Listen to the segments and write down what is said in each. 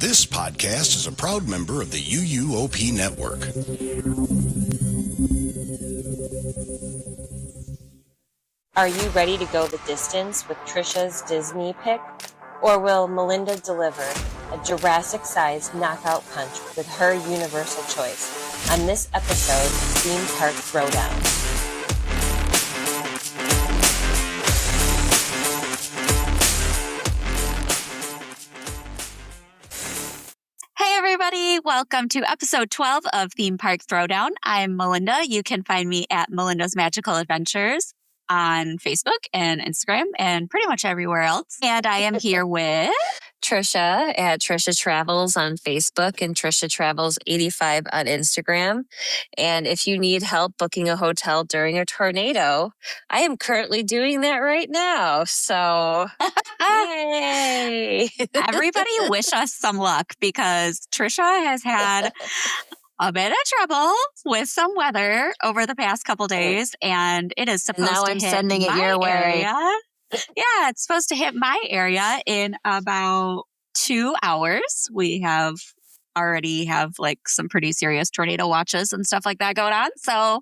This podcast is a proud member of the UUOP Network. Are you ready to go the distance with Tricia's Disney pick? Or will Melinda deliver a Jurassic-sized knockout punch with her Universal choice on this episode of Theme Park Throwdown? Hey everybody, welcome to episode 12 of Theme Park Throwdown. I'm Melinda. You can find me at Melinda's Magical Adventures on Facebook and Instagram and pretty much everywhere else. And I am here with Tricia at Tricia Travels on Facebook and Tricia Travels 85 on Instagram. And if you need help booking a hotel during a tornado, I am currently doing that right now. So, yay! Everybody wish us some luck because Tricia has had a bit of trouble with some weather over the past couple days, and it is supposed now to I'm hit sending it my your way. area. Yeah, it's supposed to hit my area in about 2 hours. We already have like some pretty serious tornado watches and stuff like that going on. So,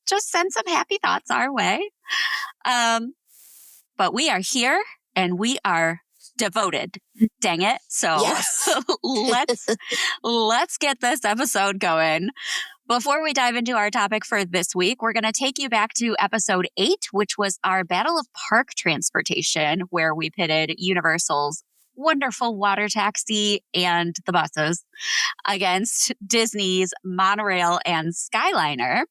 just send some happy thoughts our way. But we are here and we are devoted. Dang it. So Yes. let's get this episode going. Before we dive into our topic for this week, we're going to take you back to episode 8, which was our Battle of Park Transportation, where we pitted Universal's wonderful water taxi and the buses against Disney's monorail and Skyliner.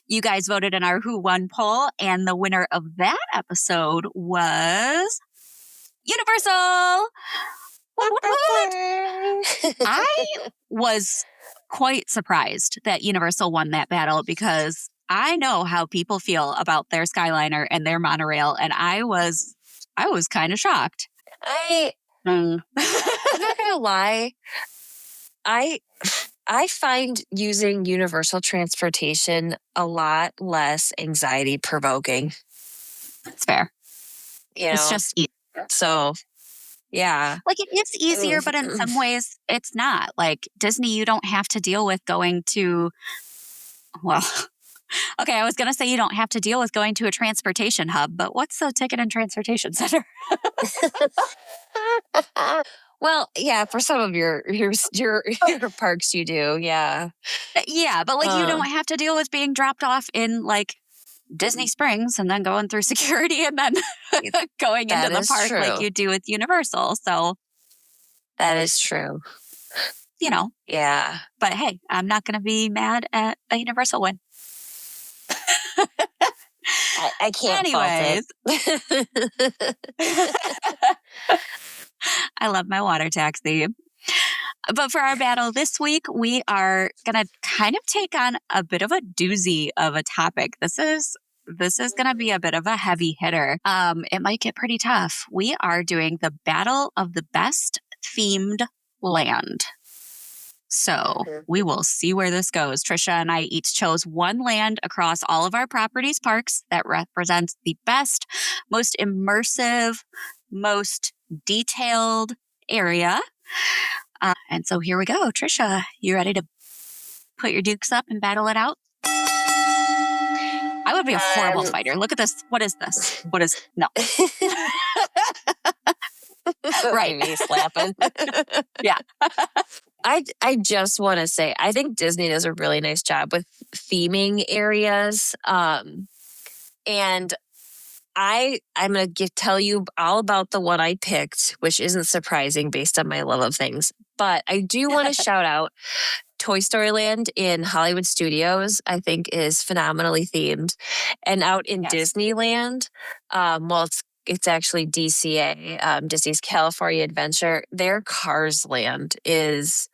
You guys voted in our Who Won poll, and the winner of that episode was Universal. What? I was quite surprised that Universal won that battle because I know how people feel about their Skyliner and their monorail, and I was kind of shocked. I'm not gonna lie. I find using Universal transportation a lot less anxiety provoking. That's fair. It's just easier. So, yeah. Like, it is easier, but in some ways it's not. Like, Disney, you don't have to deal with going to, okay, I was going to say you don't have to deal with going to a transportation hub, but what's the ticket and transportation center? Well, yeah, for some of your parks you do, yeah. Yeah, but like you don't have to deal with being dropped off in like Disney Springs and then going through security and then going into the park true. like you do with Universal. So that is true. Yeah. But hey, I'm not going to be mad at a Universal win. I can't Anyways. fault it. I love my water taxi. But for our battle this week, we are going to kind of take on a bit of a doozy of a topic. This is going to be a bit of a heavy hitter. It might get pretty tough. We are doing the battle of the best themed land. So we will see where this goes. Tricia and I each chose one land across all of our properties parks that represents the best, most immersive, most detailed area. And so here we go. Tricia, you ready to put your dukes up and battle it out? I would be a horrible fighter. Look at this. What is this? No. Right. Me slapping. Yeah. I just want to say, I think Disney does a really nice job with theming areas. And I'm going to tell you all about the one I picked, which isn't surprising based on my love of things. But I do want to shout out Toy Story Land in Hollywood Studios, I think is phenomenally themed. And out in Disneyland, it's actually DCA, Disney's California Adventure. Their Cars Land is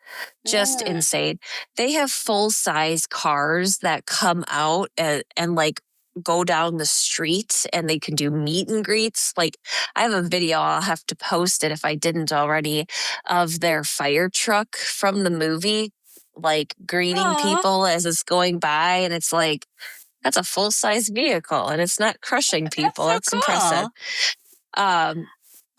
just insane. They have full-size cars that come out and like go down the street and they can do meet and greets. Like, I have a video, I'll have to post it if I didn't already, of their fire truck from the movie, like greeting people as it's going by. And it's like, that's a full-size vehicle and it's not crushing people. That's so impressive. cool.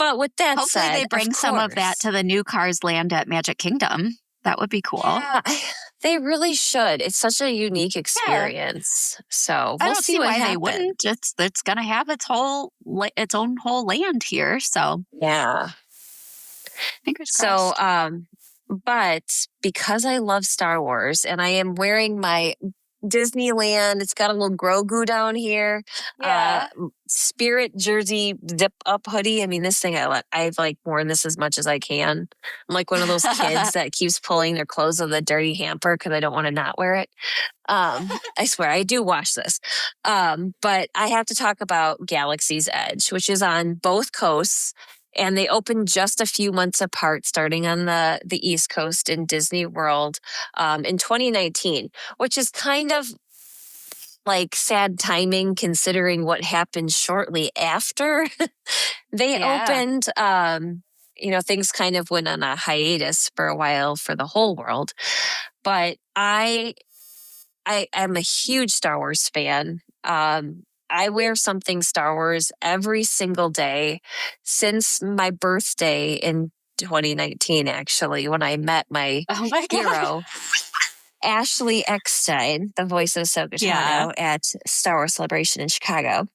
But with that Hopefully said, they bring some of that to the new Cars land at Magic Kingdom. That would be cool. Yeah, they really should. It's such a unique experience. So I we'll don't see see what why they happens. wouldn't. It's going to have its own whole land here. So Yeah. fingers crossed. So, but because I love Star Wars and I am wearing my Disneyland, it's got a little Grogu down here. Yeah. Spirit jersey zip up hoodie. I mean, this thing I've like worn this as much as I can. I'm like one of those kids that keeps pulling their clothes on the dirty hamper because I don't want to not wear it. I swear I do wash this. But I have to talk about Galaxy's Edge, which is on both coasts. And they opened just a few months apart, starting on the East Coast in Disney World in 2019, which is kind of like sad timing considering what happened shortly after they opened. Things kind of went on a hiatus for a while for the whole world. But I am a huge Star Wars fan. I wear something Star Wars every single day since my birthday in 2019, actually, when I met my hero, Ashley Eckstein, the voice of Ahsoka Tano, at Star Wars Celebration in Chicago,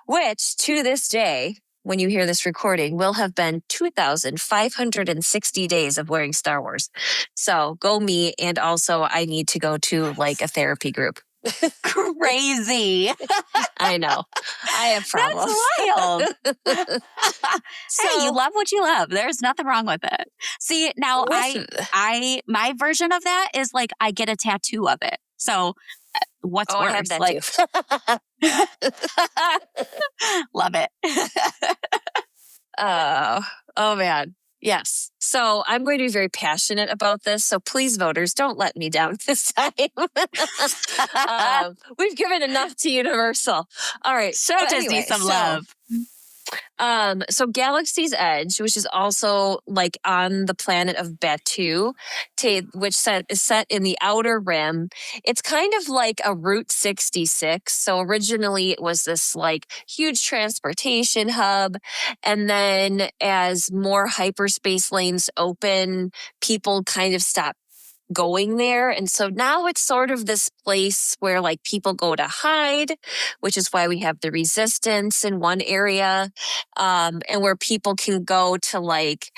which to this day, when you hear this recording, will have been 2,560 days of wearing Star Wars. So go me. And also I need to go to like a therapy group. Crazy. I know. I have problems. That's wild. Hey, you love what you love. There's nothing wrong with it. See, now my version of that is like I get a tattoo of it. So what's worse? I have that too. Love it. Oh man. Yes. So I'm going to be very passionate about this. So please, voters, don't let me down this time. We've given enough to Universal. All right. Show Disney some love. So Galaxy's Edge, which is also like on the planet of Batuu, which is set in the Outer Rim. It's kind of like a Route 66. So originally it was this like huge transportation hub. And then as more hyperspace lanes open, people kind of stop going there. And so now it's sort of this place where like people go to hide, which is why we have the Resistance in one area, and where people can go to like,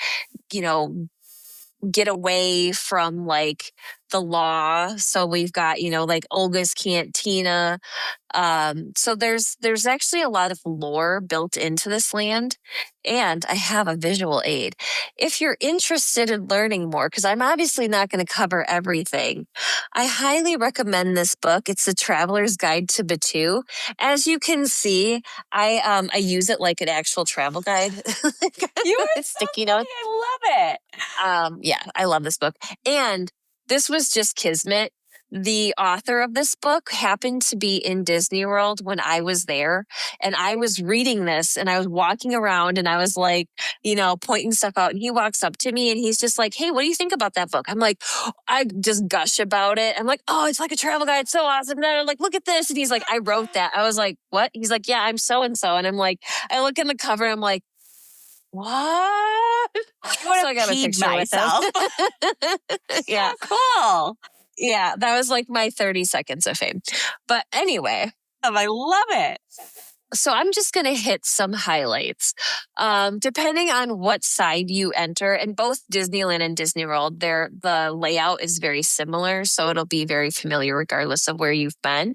get away from like the law. So we've got, like Olga's Cantina. So there's actually a lot of lore built into this land. And I have a visual aid. If you're interested in learning more, because I'm obviously not going to cover everything, I highly recommend this book. It's The Traveler's Guide to Batuu. As you can see, I use it like an actual travel guide. You are sticky notes. I love it. Yeah, I love this book. And this was just kismet. The author of this book happened to be in Disney World when I was there, and I was reading this and I was walking around and I was like, pointing stuff out, and he walks up to me and he's just like, "Hey, what do you think about that book?" I'm like, I just gush about it. I'm like, "Oh, it's like a travel guide. It's so awesome." And then I'm like, "Look at this." And he's like, "I wrote that." I was like, "What?" He's like, "Yeah, I'm so-and-so." And I'm like, I look in the cover and I'm like, what? So I got a picture myself. Yeah. Cool. Yeah, that was like my 30 seconds of fame. But anyway. I love it. So I'm just going to hit some highlights. Depending on what side you enter, and both Disneyland and Disney World, the layout is very similar. So it'll be very familiar regardless of where you've been.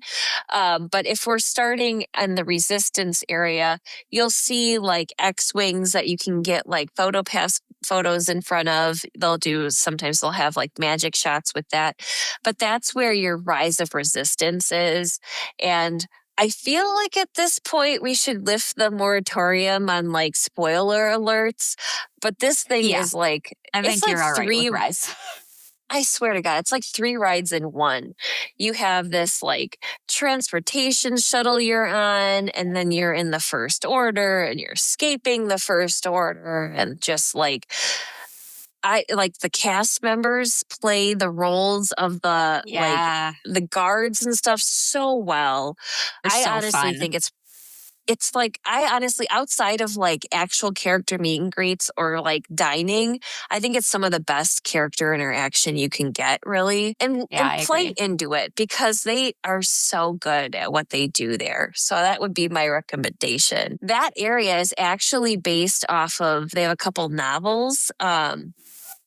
But if we're starting in the Resistance area, you'll see like X-Wings that you can get like PhotoPass photos in front of. Sometimes they'll have like magic shots with that. But that's where your Rise of Resistance is. And I feel like at this point we should lift the moratorium on like spoiler alerts, but this thing is like, I think you're all right with Rise. I swear to God, it's like 3 rides in one. You have this like transportation shuttle you're on, and then you're in the First Order and you're escaping the First Order, and just like, the cast members play the roles of the guards and stuff so well. They're I so honestly fun. think it's like, I honestly, outside of like actual character meet and greets or like dining, I think it's some of the best character interaction you can get, really. And I play agree. into it because they are so good at what they do there. So that would be my recommendation. That area is actually based off of, they have a couple novels.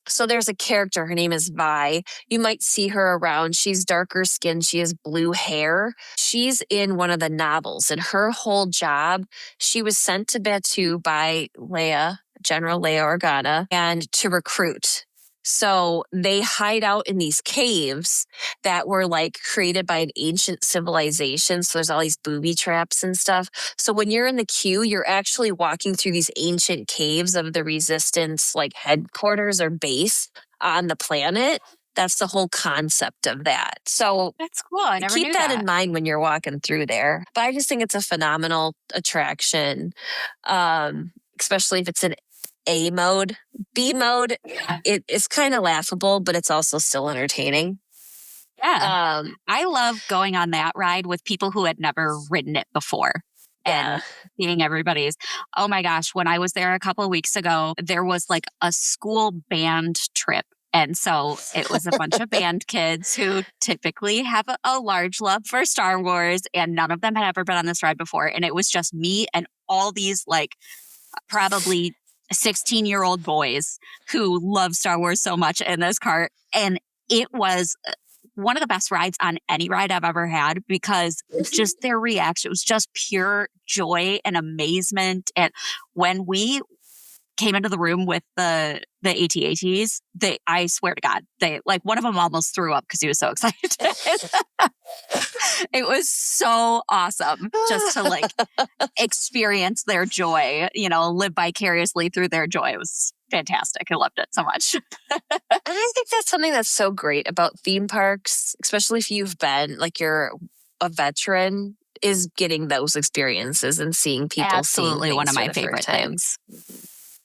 So there's a character, her name is Vi. You might see her around. She's darker skinned. She has blue hair. She's in one of the novels, and her whole job, she was sent to Batu by General Leia Organa, and to recruit. So they hide out in these caves that were like created by an ancient civilization. So there's all these booby traps and stuff. So when you're in the queue, you're actually walking through these ancient caves of the Resistance, like headquarters or base on the planet. That's the whole concept of that. So That's cool. I never keep knew that that. in mind when you're walking through there. But I just think it's a phenomenal attraction, especially if it's in A mode. B mode, it's kind of laughable, but it's also still entertaining. Yeah. I love going on that ride with people who had never ridden it before. Yeah. And seeing everybody's, oh my gosh, when I was there a couple of weeks ago, there was like a school band trip. And so it was a bunch of band kids who typically have a large love for Star Wars, and none of them had ever been on this ride before. And it was just me and all these like probably 16-year-old boys who love Star Wars so much in this cart. And it was one of the best rides on any ride I've ever had, because just their reaction was just pure joy and amazement. And when we came into the room with the AT-ATs, I swear to God, like one of them almost threw up because he was so excited. It was so awesome just to like experience their joy, live vicariously through their joy. It was fantastic. I loved it so much. I think that's something that's so great about theme parks, especially if you've been, like, you're a veteran, is getting those experiences and seeing people Absolutely seeing one of things my for the favorite first time. things.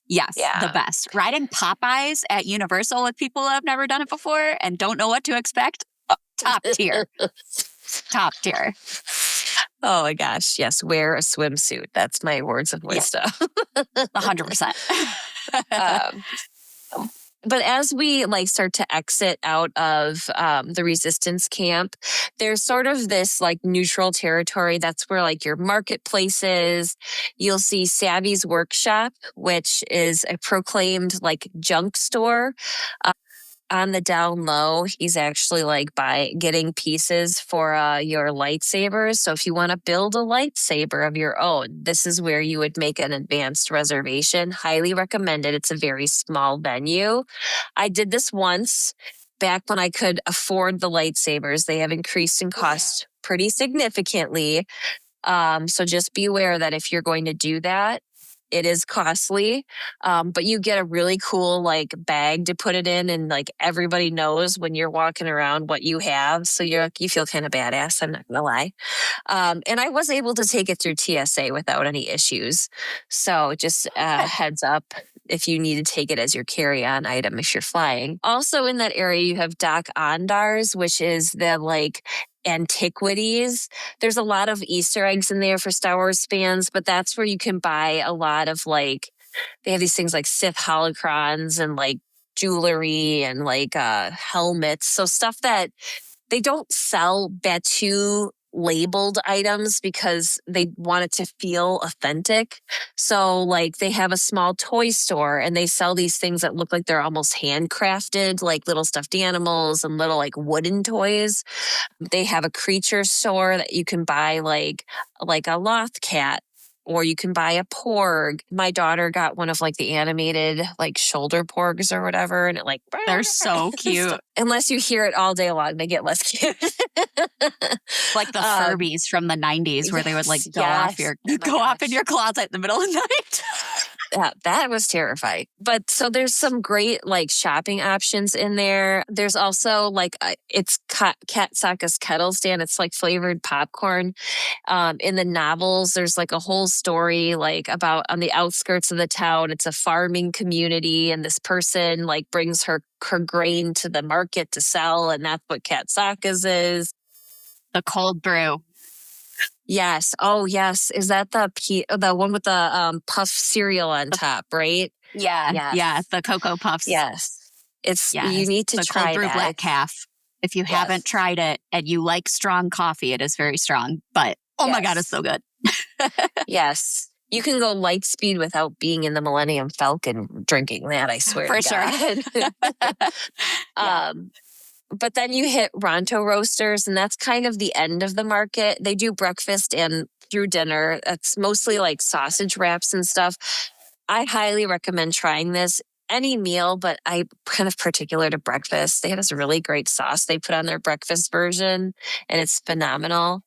Yes, Yeah. the best. Riding Popeyes at Universal with people who have never done it before and don't know what to expect. Top tier. Top tier. Oh my gosh. Yes. Wear a swimsuit. That's my words of wisdom. 100%. But as we like start to exit out of the resistance camp, there's sort of this like neutral territory. That's where like your marketplace is. You'll see Savvy's Workshop, which is a proclaimed like junk store. On the down low, he's actually like getting pieces for your lightsabers. So if you want to build a lightsaber of your own, this is where you would make an advanced reservation. Highly recommended. It's a very small venue. I did this once back when I could afford the lightsabers. They have increased in cost pretty significantly. So just be aware that if you're going to do that, it is costly, but you get a really cool like bag to put it in, and like everybody knows when you're walking around what you have. So you feel kind of badass. I'm not gonna lie. And I was able to take it through TSA without any issues. So just heads up if you need to take it as your carry-on item if you're flying. Also in that area, you have Doc Ondar's, which is the like antiquities. There's a lot of Easter eggs in there for Star Wars fans, but that's where you can buy a lot of like, they have these things like Sith holocrons and like jewelry and like helmets. So stuff that they don't sell Batu labeled items because they want it to feel authentic. So like they have a small toy store and they sell these things that look like they're almost handcrafted, like little stuffed animals and little like wooden toys. They have a creature store that you can buy like a loth cat, or you can buy a porg. My daughter got one of like the animated like shoulder porgs or whatever, and it like They're so cute. Unless you hear it all day long, they get less cute. Like the Furbies from the 90s where they would like go off in your closet in the middle of the night. Yeah, that was terrifying. But so there's some great like shopping options in there. There's also like it's Kat Saka's kettle stand. It's like flavored popcorn. In the novels, there's like a whole story like about on the outskirts of the town. It's a farming community, and this person like brings her grain to the market to sell, and that's what Kat Saka's is. The cold brew. Yes. Oh, yes. Is that the one with the puff cereal on top, right? Yeah. Yes. Yeah. The Cocoa Puffs. Yes. You Yes. need to the cold try brew that. black calf. If you haven't tried it and you like strong coffee, it is very strong. But oh my God, it's so good. Yes. You can go light speed without being in the Millennium Falcon drinking that, I swear For to sure. God. But then you hit Ronto Roasters, and that's kind of the end of the market. They do breakfast and through dinner. It's mostly like sausage wraps and stuff. I highly recommend trying this. Any meal, but I kind of particular to breakfast. They have this really great sauce they put on their breakfast version, and it's phenomenal.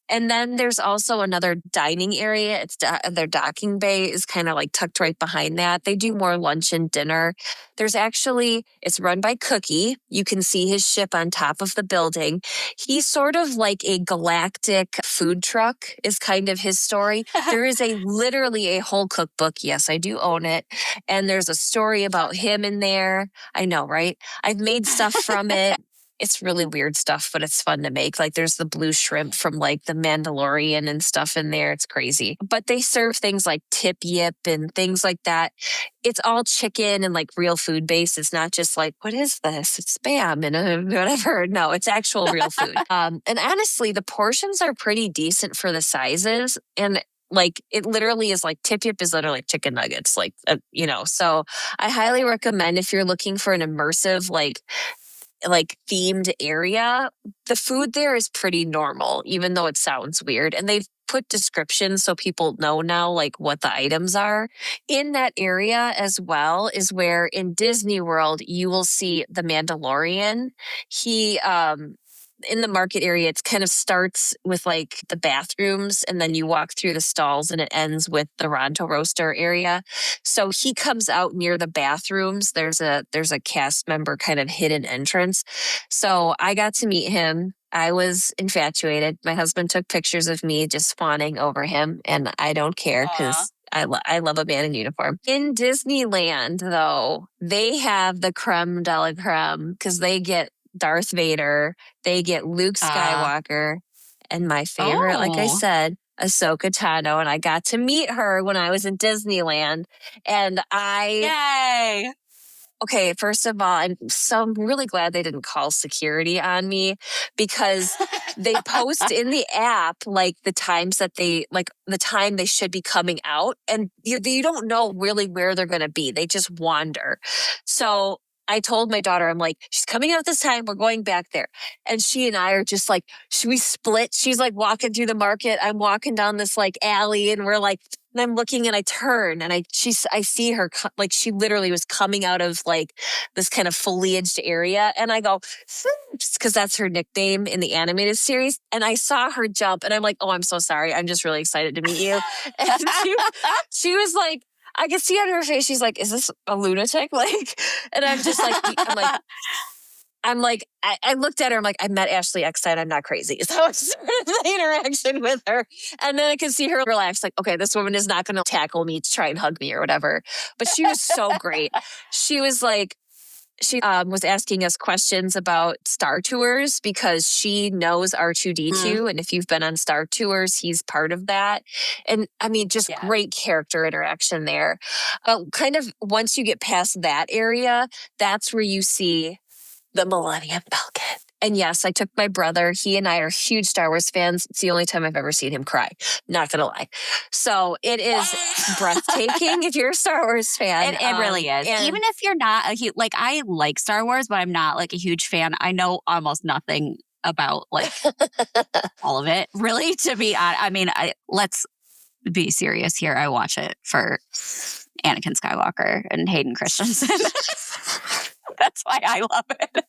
And then there's also another dining area. It's their docking bay is kind of like tucked right behind that. They do more lunch and dinner. It's run by Cookie. You can see his ship on top of the building. He's sort of like a galactic food truck is kind of his story. There is literally a whole cookbook. Yes, I do own it. And there's a story about him in there. I know, right? I've made stuff from it. It's really weird stuff, but it's fun to make. Like there's the blue shrimp from like the Mandalorian and stuff in there. It's crazy. But they serve things like tip yip and things like that. It's all chicken and like real food based. It's not just like, what is this? It's Spam and whatever. No, it's actual real food. And honestly, the portions are pretty decent for the sizes. And like it literally is like tip yip is literally chicken nuggets, like, so I highly recommend if you're looking for an immersive, like themed area, the food there is pretty normal, even though it sounds weird. And they've put descriptions so people know now like what the items are. In that area as well is where in Disney World you will see the Mandalorian. He in the market area, it kind of starts with like the bathrooms and then you walk through the stalls and it ends with the Ronto Roaster area. So he comes out near the bathrooms. There's a cast member kind of hidden entrance. So I got to meet him. I was infatuated. My husband took pictures of me just fawning over him, and I don't care because I love a man in uniform. In Disneyland, though, they have the creme de la creme because they get Darth Vader, they get Luke Skywalker, and my favorite, like I said, Ahsoka Tano. And I got to meet her when I was in Disneyland. And Yay! Okay, first of all, I'm really glad they didn't call security on me because they post in the app like the times that the time they should be coming out, and you don't know really where they're going to be. They just wander. So I told my daughter, I'm like, she's coming out this time. We're going back there. And she and I are just like, should we split? She's like walking through the market. I'm walking down this like alley and we're like, and I'm looking and I turn and I see her like she literally was coming out of like this kind of foliaged area. And I go, just because that's her nickname in the animated series. And I saw her jump and I'm like, oh, I'm so sorry. I'm just really excited to meet you. And she was like, I could see on her face, she's like, is this a lunatic? Like, and I'm just like, I looked at her, I'm like, I met Ashley Eckstein, I'm not crazy. So I started the interaction with her. And then I could see her relax, like, okay, this woman is not going to tackle me to try and hug me or whatever. But she was so great. She was like, she was asking us questions about Star Tours because she knows R2-D2. And if you've been on Star Tours, he's part of that. And I mean, just great character interaction there. But kind of once you get past that area, that's where you see the Millennium Falcon. And yes, I took my brother. He and I are huge Star Wars fans. It's the only time I've ever seen him cry. Not going to lie. So it is breathtaking if you're a Star Wars fan. It really is. Even if you're not like, I like Star Wars, but I'm not like a huge fan. I know almost nothing about like all of it, really, to be honest. I mean, let's be serious here. I watch it for Anakin Skywalker and Hayden Christensen. That's why I love it.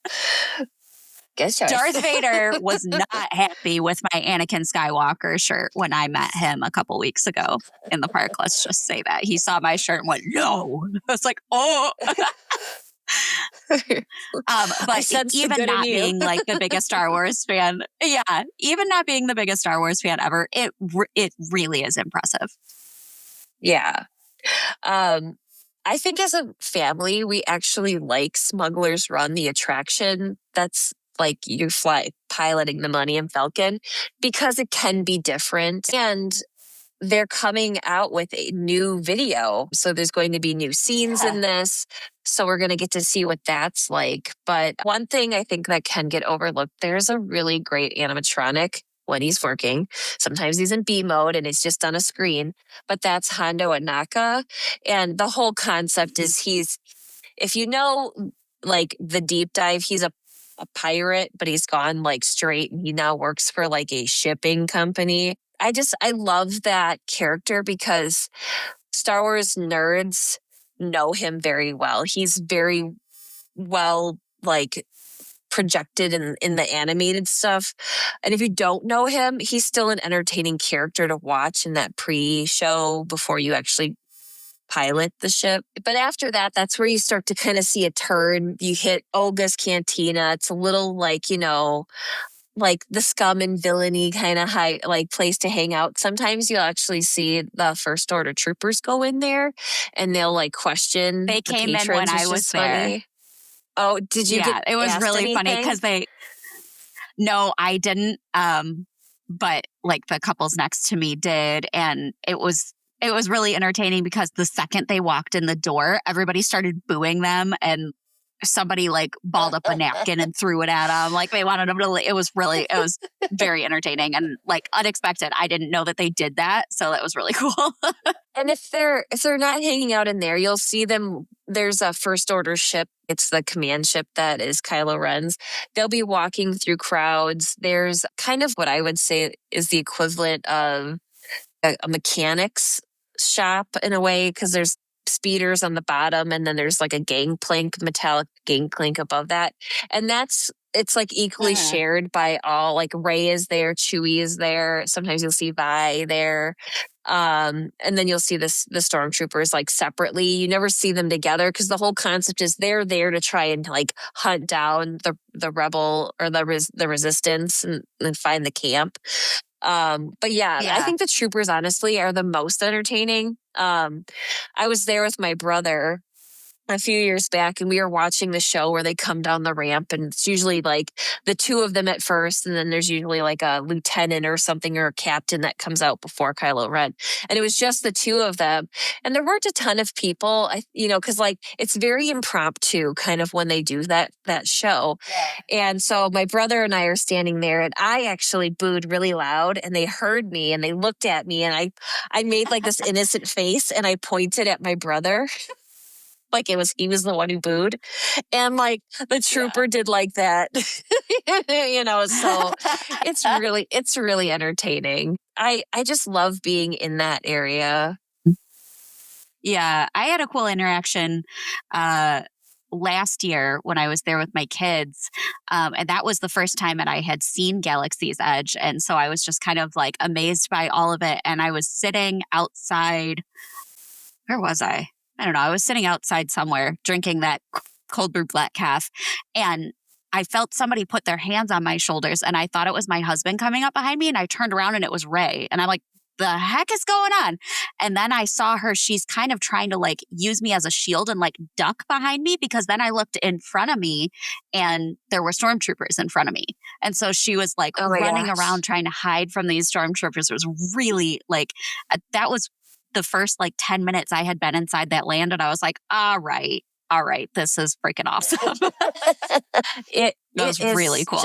Darth Vader was not happy with my Anakin Skywalker shirt when I met him a couple weeks ago in the park. Let's just say that. He saw my shirt and went, no. I was like, oh. But even not being like the biggest Star Wars fan, even not being the biggest Star Wars fan ever, it really is impressive. Yeah. I think as a family, we actually like Smuggler's Run, the attraction. That's like you piloting the Millennium Falcon because it can be different. And they're coming out with a new video. So there's going to be new scenes in this. So we're going to get to see what that's like. But one thing I think that can get overlooked, there's a really great animatronic when he's working. Sometimes he's in B mode and it's just on a screen, but that's Hondo Anaka. And the whole concept is if you know, like the deep dive, he's a pirate, but he's gone like straight and he now works for like a shipping company. I love that character because Star Wars nerds know him very well. He's very well like projected in the animated stuff. And if you don't know him, he's still an entertaining character to watch in that pre-show before you actually pilot the ship. But after that, that's where you start to kind of see a turn. You hit Olga's Cantina. It's a little like, like the scum and villainy kind of high, like place to hang out. Sometimes you'll actually see the First Order troopers go in there and they'll like question. They came in when I was there. Funny. Oh, did you? Yeah, it was really funny because no, I didn't. But like the couples next to me did. And it was really entertaining because the second they walked in the door, everybody started booing them and somebody like balled up a napkin and threw it at them. Like they wanted them to, it was very entertaining and like unexpected. I didn't know that they did that. So that was really cool. And if they're not hanging out in there, you'll see them. There's a First Order ship. It's the command ship that is Kylo Ren's. They'll be walking through crowds. There's kind of what I would say is the equivalent of a mechanic's shop in a way, because there's speeders on the bottom and then there's like a metallic gangplank above that. And it's like equally shared by all, like Rey is there, Chewie is there. Sometimes you'll see Vi there. And then you'll see the stormtroopers like separately. You never see them together because the whole concept is they're there to try and like hunt down the rebel or the resistance and find the camp. But yeah, I think the troopers honestly are the most entertaining. I was there with my brother a few years back and we were watching the show where they come down the ramp and it's usually like the two of them at first and then there's usually like a lieutenant or something or a captain that comes out before Kylo Ren. And it was just the two of them. And there weren't a ton of people, because like it's very impromptu kind of when they do that show. Yeah. And so my brother and I are standing there and I actually booed really loud and they heard me and they looked at me and I made like this innocent face and I pointed at my brother. Like he was the one who booed. And like the trooper did like that, so it's really entertaining. I just love being in that area. Yeah. I had a cool interaction, last year when I was there with my kids. And that was the first time that I had seen Galaxy's Edge. And so I was just kind of like amazed by all of it. And I was sitting outside. Where was I? I don't know. I was sitting outside somewhere drinking that cold brew black calf and I felt somebody put their hands on my shoulders and I thought it was my husband coming up behind me and I turned around and it was Rey. And I'm like, the heck is going on? And then I saw her, she's kind of trying to like use me as a shield and like duck behind me because then I looked in front of me and there were stormtroopers in front of me. And so she was like running around trying to hide from these stormtroopers. It was really like, that was the first like 10 minutes I had been inside that land and I was like, all right, this is freaking awesome. It was really cool.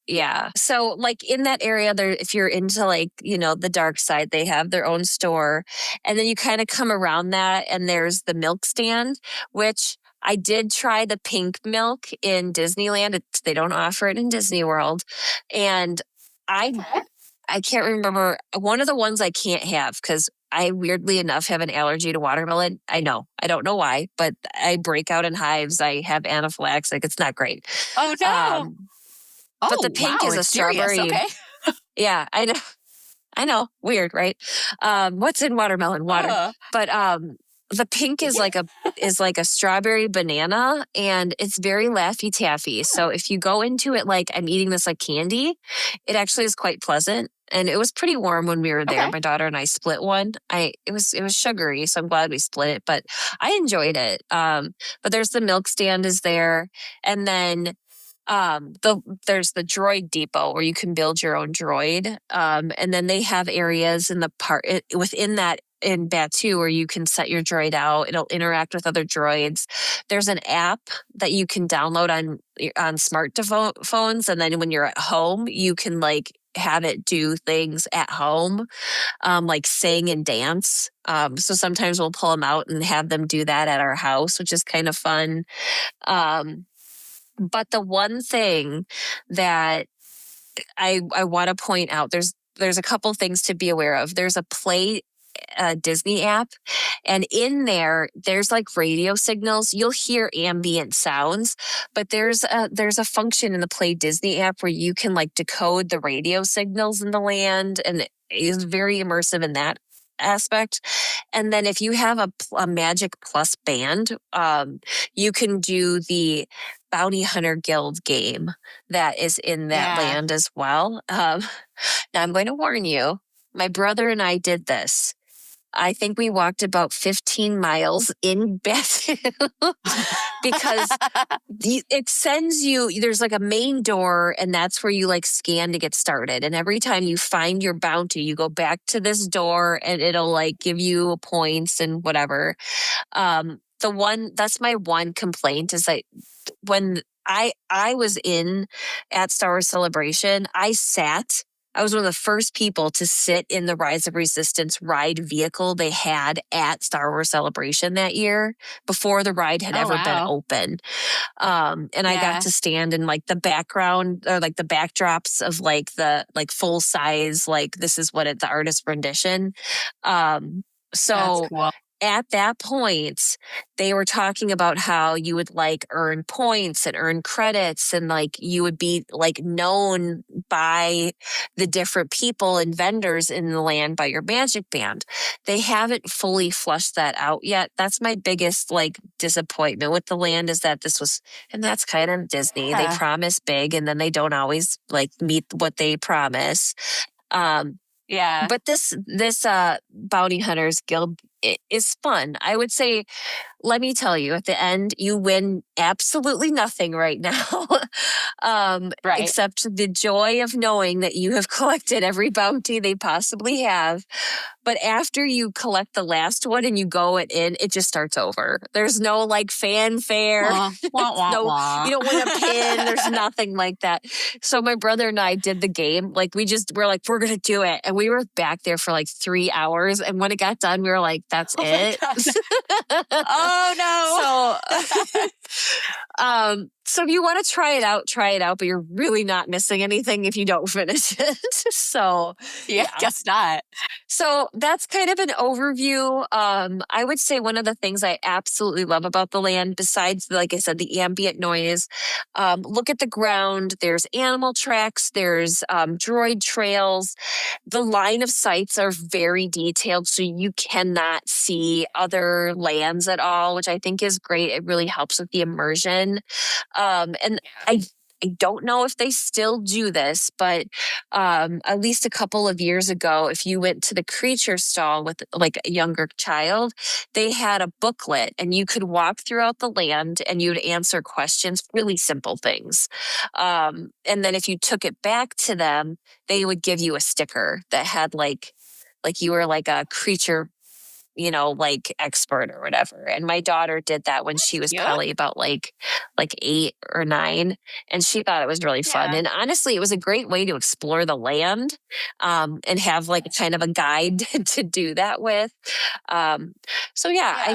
Yeah. So like in that area there, if you're into like, the dark side, they have their own store. And then you kind of come around that and there's the milk stand, which I did try the pink milk in Disneyland. They don't offer it in Disney World. And I can't remember. One of the ones I can't have because I weirdly enough have an allergy to watermelon. I know. I don't know why, but I break out in hives. I have anaphylaxis. Like, it's not great. Oh, no. But the pink is a strawberry. Serious, okay. Yeah, I know. Weird, right? What's in watermelon? Water. But the pink is like a strawberry banana and it's very Laffy Taffy. So if you go into it like I'm eating this like candy, it actually is quite pleasant. And it was pretty warm when we were there. Okay. My daughter and I split one. It was sugary, so I'm glad we split it, but I enjoyed it. But there's the milk stand is there. And then There's the droid depot where you can build your own droid. And then they have areas in the park within that in Batu where you can set your droid out. It'll interact with other droids. There's an app that you can download on phones, and then when you're at home, you can like have it do things at home, like sing and dance. So sometimes we'll pull them out and have them do that at our house, which is kind of fun. But the one thing that I want to point out, there's a couple things to be aware of. There's a Play Disney app, and in there's like radio signals. You'll hear ambient sounds, but there's a function in the Play Disney app where you can like decode the radio signals in the land, and it is very immersive in that aspect. And then if you have a Magic Plus band, you can do the Bounty Hunter Guild game that is in that land as well. Now I'm going to warn you, my brother and I did this. I think we walked about 15 miles in Batu because it sends you, there's like a main door, and that's where you like scan to get started. And every time you find your bounty, you go back to this door and it'll like give you points and whatever. That's my one complaint is that when I was at Star Wars Celebration, I was one of the first people to sit in the Rise of Resistance ride vehicle they had at Star Wars Celebration that year before the ride had ever been open. And I got to stand in like the background or like the backdrops of like the like full size, like this is what the artist rendition. So That's cool. At that point, they were talking about how you would like earn points and earn credits, and like you would be like known by the different people and vendors in the land by your magic band. They haven't fully flushed that out yet. That's my biggest like disappointment with the land, is that and that's kind of Disney. They promise big and then they don't always like meet what they promise. But this Bounty Hunters Guild is fun. I would say, let me tell you, at the end, you win absolutely nothing right now, except the joy of knowing that you have collected every bounty they possibly have. But after you collect the last one and you go in, it just starts over. There's no like fanfare. You don't win a pin. There's nothing like that. So my brother and I did the game. Like we're like, we're going to do it. And we were back there for like 3 hours. And when it got done, we were like, that's it. Oh no. So if you want to try it out, but you're really not missing anything if you don't finish it. So guess not. So that's kind of an overview. I would say one of the things I absolutely love about the land, besides, like I said, the ambient noise, look at the ground. There's animal tracks. There's droid trails. The line of sights are very detailed, so you cannot see other lands at all, which I think is great. It really helps with the immersion. And I don't know if they still do this, but at least a couple of years ago, if you went to the creature stall with like a younger child, they had a booklet and you could walk throughout the land and you'd answer questions, really simple things. And then if you took it back to them, they would give you a sticker that had like you were like a creature, like expert or whatever. And my daughter did that when she was probably about like 8 or 9. And she thought it was really fun. And honestly, it was a great way to explore the land, and have like kind of a guide to do that with. I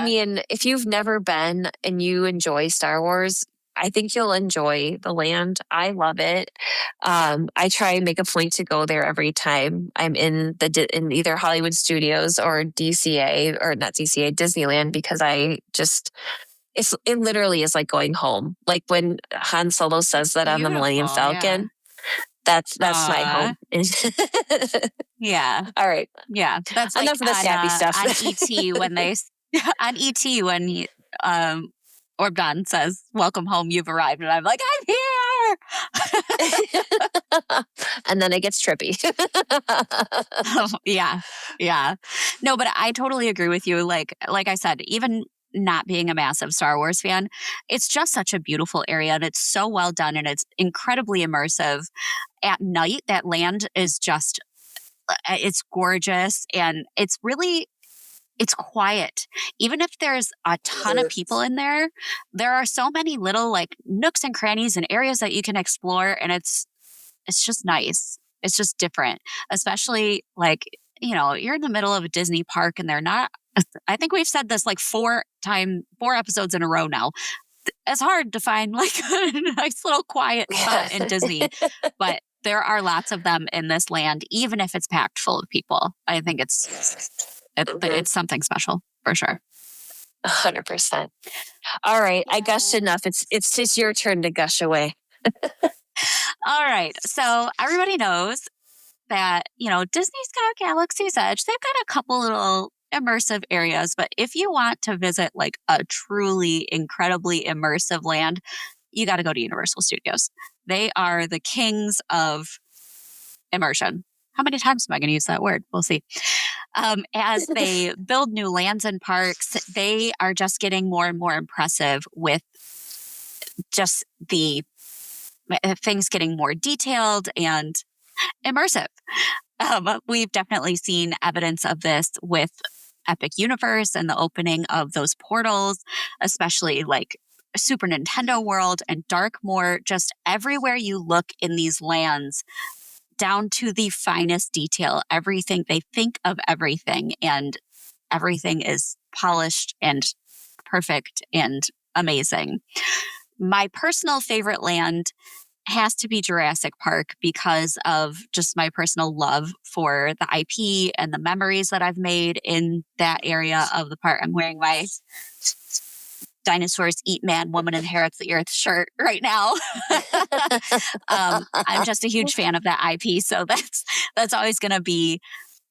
mean, if you've never been and you enjoy Star Wars, I think you'll enjoy the land. I love it. I try and make a point to go there every time I'm in either Hollywood Studios or DCA, or not DCA, Disneyland, because it literally is like going home. Like when Han Solo says that on the Millennium Falcon, that's my home. Yeah. All right. Yeah. That's like enough of the sappy stuff. On ET when on ET when Orbdon says, "Welcome home, you've arrived." And I'm like, I'm here. And then it gets trippy. Yeah. No, but I totally agree with you. Like I said, even not being a massive Star Wars fan, it's just such a beautiful area and it's so well done and it's incredibly immersive. At night, that land is just, it's gorgeous and it's quiet. Even if there's a ton of people in there, there are so many little like nooks and crannies and areas that you can explore. And it's just nice. It's just different, especially like, you're in the middle of a Disney park and they're not, I think we've said this like 4 episodes in a row now. It's hard to find like a nice little quiet spot in Disney, but there are lots of them in this land, even if it's packed full of people. I think it's something special for sure. 100%. All right. I gushed enough. It's your turn to gush away. All right. So everybody knows that, Disney's got Galaxy's Edge. They've got a couple little immersive areas, but if you want to visit like a truly incredibly immersive land, you got to go to Universal Studios. They are the kings of immersion. How many times am I going to use that word? We'll see. As they build new lands and parks, they are just getting more and more impressive with just the things getting more detailed and immersive. We've definitely seen evidence of this with Epic Universe and the opening of those portals, especially like Super Nintendo World and Darkmoor. Just everywhere you look in these lands, down to the finest detail, everything, they think of everything and everything is polished and perfect and amazing. My personal favorite land has to be Jurassic Park because of just my personal love for the IP and the memories that I've made in that area of the park. I'm wearing my Dinosaurs Eat Man, Woman Inherits the Earth shirt right now. I'm just a huge fan of that IP. So that's always going to be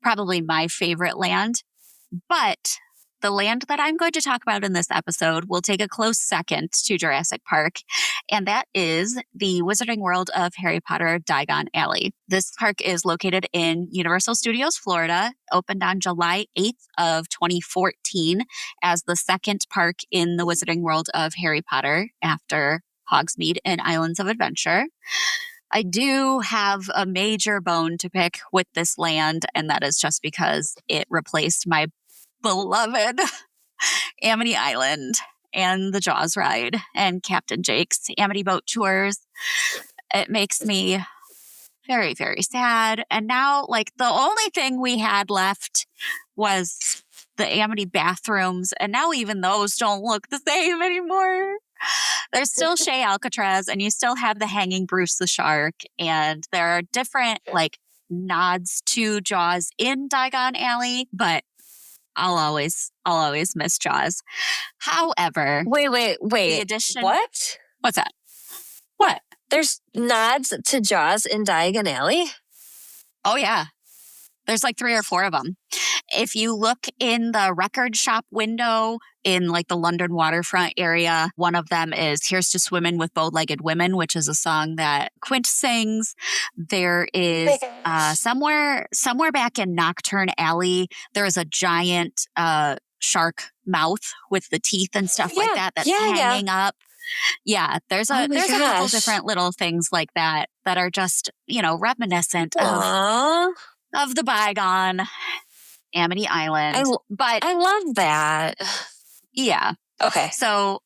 probably my favorite land. But the land that I'm going to talk about in this episode will take a close second to Jurassic Park, and that is the Wizarding World of Harry Potter Diagon Alley. This park is located in Universal Studios, Florida, opened on July 8th of 2014 as the second park in the Wizarding World of Harry Potter after Hogsmeade and Islands of Adventure. I do have a major bone to pick with this land, and that is just because it replaced my beloved Amity Island and the Jaws ride and Captain Jake's Amity boat tours. It makes me very, very sad. And now, like, the only thing we had left was the Amity bathrooms. And now even those don't look the same anymore. There's still Shea Alcatraz and you still have the hanging Bruce the Shark. And there are different, like, nods to Jaws in Diagon Alley, but I'll always miss Jaws. However, Wait. the addition. What? What's that? What? There's nods to Jaws in Diagon Alley? Oh yeah. There's like 3 or 4 of them. If you look in the record shop window in like the London waterfront area, one of them is Here's to Swimming with Bow-Legged Women, which is a song that Quint sings. There is somewhere back in Nocturne Alley, there is a giant shark mouth with the teeth and stuff like that that's hanging up. Yeah, there's a couple different little things like that are just, reminiscent of the bygone Amity Island. I love that. Yeah. Okay. So,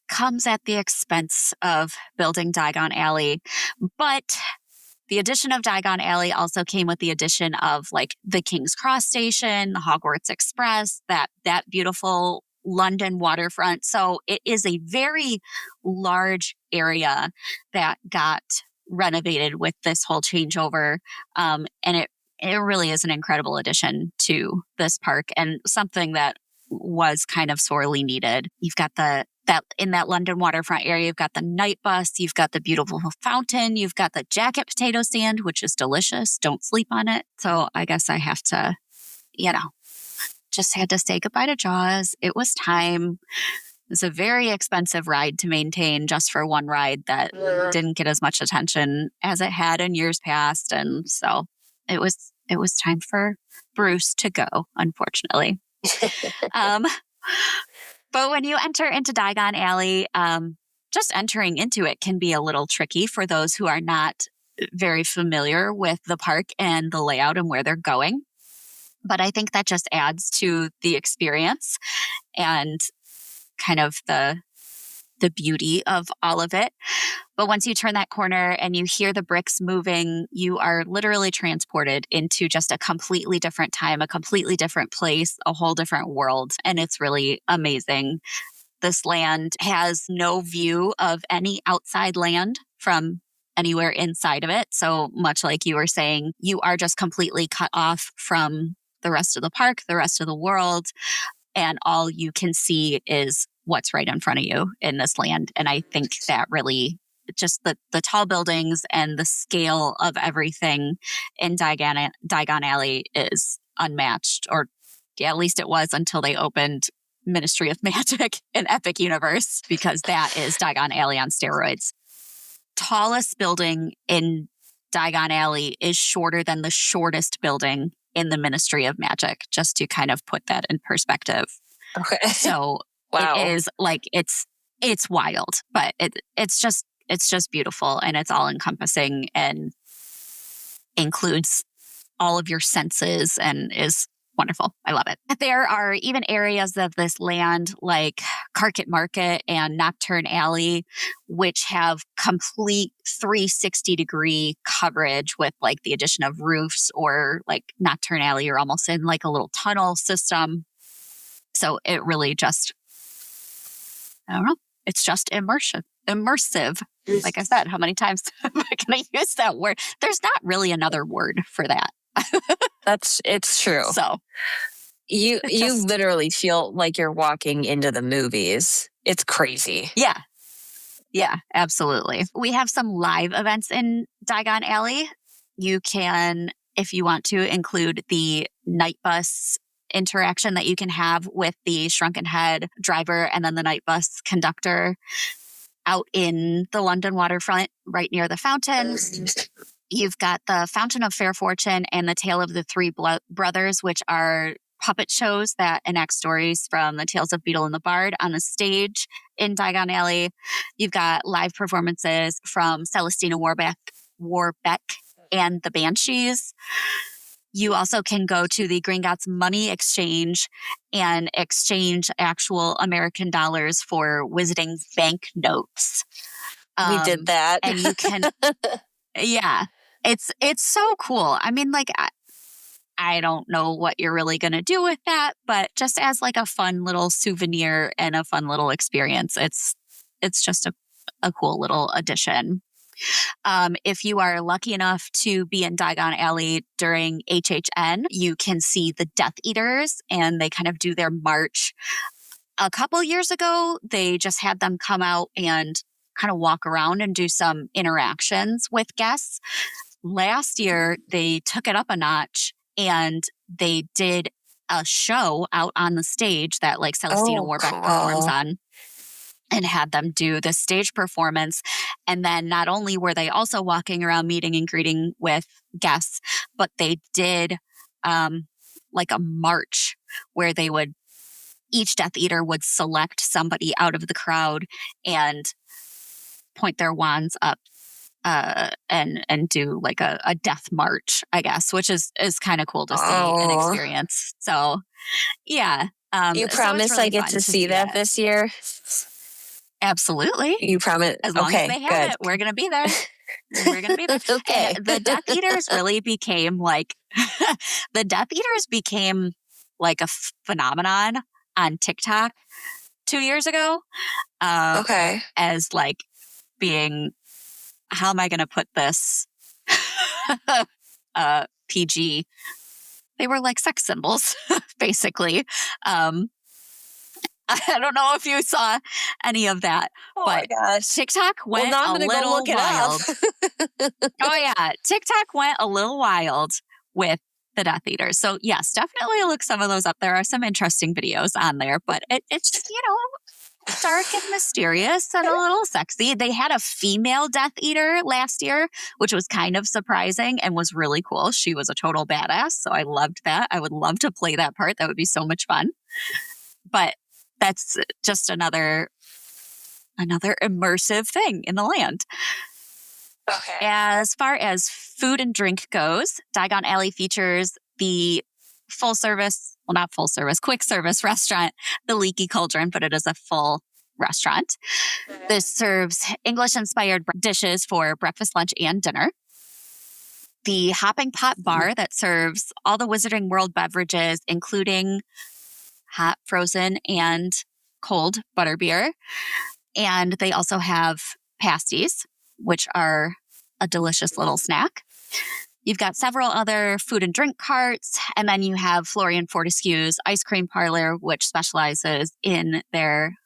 comes at the expense of building Diagon Alley. But the addition of Diagon Alley also came with the addition of like the King's Cross Station, the Hogwarts Express, that beautiful London waterfront. So it is a very large area that got renovated with this whole changeover. And it really is an incredible addition to this park and something that was kind of sorely needed. You've got in that London waterfront area, you've got the night bus, you've got the beautiful fountain, you've got the jacket potato stand, which is delicious. Don't sleep on it. So I guess I have to, just had to say goodbye to Jaws. It was time. It was a very expensive ride to maintain just for one ride that didn't get as much attention as it had in years past. And so it was time for Bruce to go, unfortunately. But when you enter into Diagon Alley, just entering into it can be a little tricky for those who are not very familiar with the park and the layout and where they're going. But I think that just adds to the experience and kind of the beauty of all of it. But once you turn that corner and you hear the bricks moving, you are literally transported into just a completely different time, a completely different place, a whole different world. And it's really amazing. This land has no view of any outside land from anywhere inside of it. So much like you were saying, you are just completely cut off from the rest of the park, the rest of the world. And all you can see is what's right in front of you in this land. And I think that really just the tall buildings and the scale of everything in Diagon Alley is unmatched, or at least it was until they opened Ministry of Magic in Epic Universe, because that is Diagon Alley on steroids. Tallest building in Diagon Alley is shorter than the shortest building in the Ministry of Magic, just to kind of put that in perspective. Okay. So wow. It is like, it's wild, but it's just beautiful, and it's all encompassing and includes all of your senses and is wonderful. I love it. There are even areas of this land like Carket Market and Nocturne Alley, which have complete 360-degree coverage with like the addition of roofs, or like Nocturne Alley, you're almost in like a little tunnel system. So it really just, I don't know, it's just immersive. Like I said, how many times am I going to use that word? There's not really another word for that. It's true. So you literally feel like you're walking into the movies. It's crazy. Yeah, absolutely. We have some live events in Diagon Alley. You can, if you want to, include the night bus interaction that you can have with the Shrunken Head driver and then the night bus conductor out in the London waterfront right near the fountain. You've got the Fountain of Fair Fortune and the Tale of the Three Brothers, which are puppet shows that enact stories from the Tales of Beetle and the Bard on the stage in Diagon Alley. You've got live performances from Celestina Warbeck and the Banshees. You also can go to the Gringotts Money Exchange and exchange actual American dollars for Wizarding bank notes. We did that. And you can, yeah, it's so cool. I mean, like, I don't know what you're really going to do with that, but just as like a fun little souvenir and a fun little experience, it's just a cool little addition. If you are lucky enough to be in Diagon Alley during HHN, you can see the Death Eaters, and they kind of do their march. A couple years ago, they just had them come out and kind of walk around and do some interactions with guests. Last year, they took it up a notch and they did a show out on the stage that like Celestina Warbeck performs on, and had them do the stage performance. And then not only were they also walking around meeting and greeting with guests, but they did like a march where they would, each Death Eater would select somebody out of the crowd and point their wands up and do like a death march, I guess, which is kind of cool to see and experience. So yeah. You promise I get to see that this year? Absolutely. You promise? As long as they have it, we're going to be there. We're going to be there. Okay. And the Death Eaters really became like, the Death Eaters became like a phenomenon on TikTok 2 years ago. As like being, how am I going to put this? PG. They were like sex symbols, basically. I don't know if you saw any of that, but TikTok went a little wild. Oh yeah, TikTok went a little wild with the Death Eaters. So yes, definitely look some of those up. There are some interesting videos on there, but it's dark and mysterious and a little sexy. They had a female Death Eater last year, which was kind of surprising and was really cool. She was a total badass, so I loved that. I would love to play that part. That would be so much fun. But that's just another immersive thing in the land. Okay. As far as food and drink goes, Diagon Alley features the quick service restaurant, The Leaky Cauldron, but it is a full restaurant. This serves English-inspired dishes for breakfast, lunch, and dinner. The Hopping Pot Bar that serves all the Wizarding World beverages, including hot, frozen, and cold butterbeer. And they also have pasties, which are a delicious little snack. You've got several other food and drink carts, and then you have Florian Fortescue's Ice Cream Parlor, which specializes in their